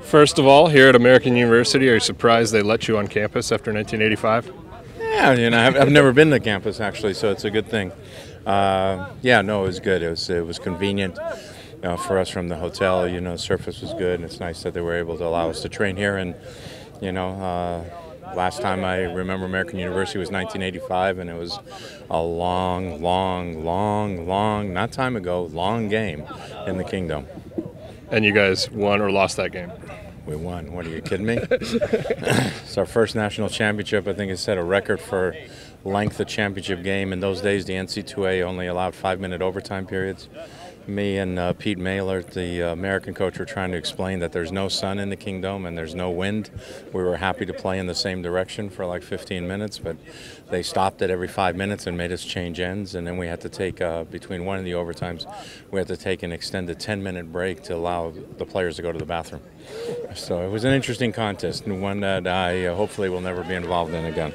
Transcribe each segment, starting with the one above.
First of all, here at American University, are you surprised they let you on campus after 1985? Yeah, I've never been to campus actually, so it's a good thing. Yeah, no, it was good. It was convenient for us from the hotel. Surface was good, and it's nice that they were able to allow us to train here. And last time I remember American University was 1985, and it was a long, not time ago, long game in the Kingdom. And you guys won or lost that game? We won. What, are you kidding me? It's our first national championship. I think it set a record for length of championship game. In those days, the NC2A only allowed 5-minute overtime periods. Me and Pete Mailer, the American coach, were trying to explain that there's no sun in the Kingdom and there's no wind. We were happy to play in the same direction for like 15 minutes, but they stopped it every 5 minutes and made us change ends. And then we had to take, between one of the overtimes, we had to take an extended 10-minute break to allow the players to go to the bathroom. So it was an interesting contest, and one that I hopefully will never be involved in again.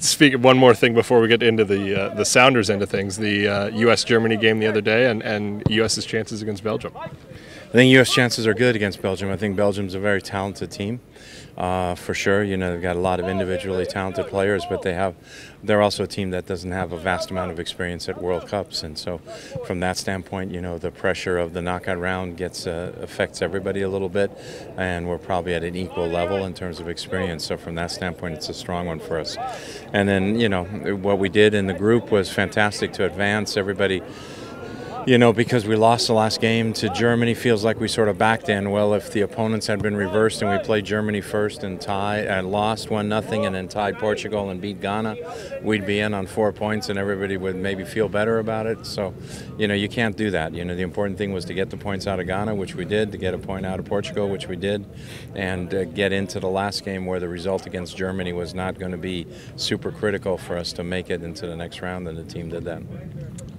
Speaking one more thing before we get into the Sounders end of things, the U.S.-Germany game the other day, and U.S.'s chances against Belgium. I think U.S. chances are good against Belgium. I think Belgium's a very talented team, for sure. They've got a lot of individually talented players, but they're also a team that doesn't have a vast amount of experience at World Cups. And so from that standpoint, the pressure of the knockout round affects everybody a little bit, and we're probably at an equal level in terms of experience. So from that standpoint, it's a strong one for us. And then, what we did in the group was fantastic to advance. Everybody, because we lost the last game to Germany, feels like we sort of backed in. Well, if the opponents had been reversed and we played Germany first and lost 1-0 and then tied Portugal and beat Ghana, we'd be in on 4 points and everybody would maybe feel better about it. So, you can't do that. The important thing was to get the points out of Ghana, which we did, to get a point out of Portugal, which we did, and get into the last game where the result against Germany was not going to be super critical for us to make it into the next round, and the team did that.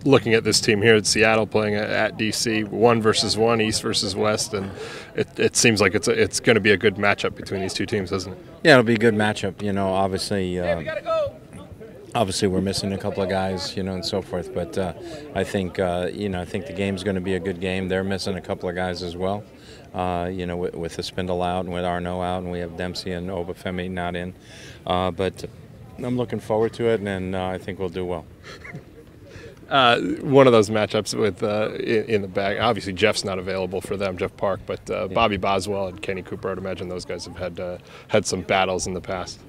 Looking at this team here at Seattle playing at DC, 1 versus 1, East versus West, and it seems like it's going to be a good matchup between these two teams, doesn't it? Yeah, it'll be a good matchup. Obviously we're missing a couple of guys, and so forth. But I think the game's going to be a good game. They're missing a couple of guys as well. With the Spindle out and with Arnaud out, and we have Dempsey and Obafemi not in. But I'm looking forward to it, and I think we'll do well. One of those matchups with in the bag. Obviously, Jeff's not available for them, Jeff Park, but Bobby Boswell and Kenny Cooper. I'd imagine those guys have had some battles in the past.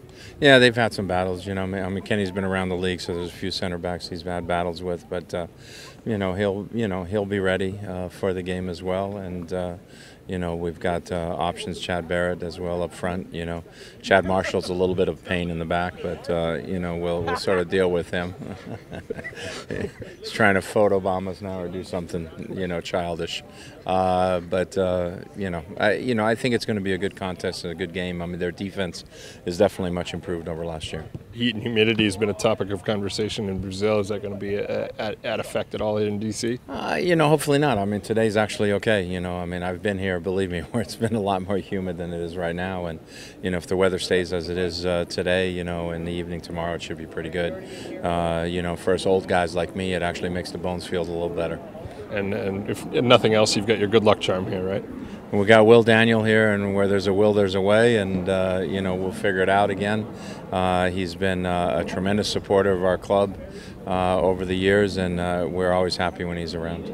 Yeah, they've had some battles. Kenny's been around the league, so there's a few center backs he's had battles with, but he'll be ready for the game as well, and. We've got options, Chad Barrett as well up front. Chad Marshall's a little bit of pain in the back, but we'll sort of deal with him. He's trying to photobomb us now or do something childish. I think it's going to be a good contest and a good game. Their defense is definitely much improved over last year. Heat and humidity has been a topic of conversation in Brazil. Is that going to be at effect at all in DC? Hopefully not. Today's actually okay. I've been here, believe me, where it's been a lot more humid than it is right now. And, if the weather stays as it is today, in the evening tomorrow, it should be pretty good. For us old guys like me, it actually makes the bones feel a little better. And if nothing else, you've got your good luck charm here, right? We got Will Daniel here, and where there's a will, there's a way, and we'll figure it out again. He's been a tremendous supporter of our club over the years, and we're always happy when he's around.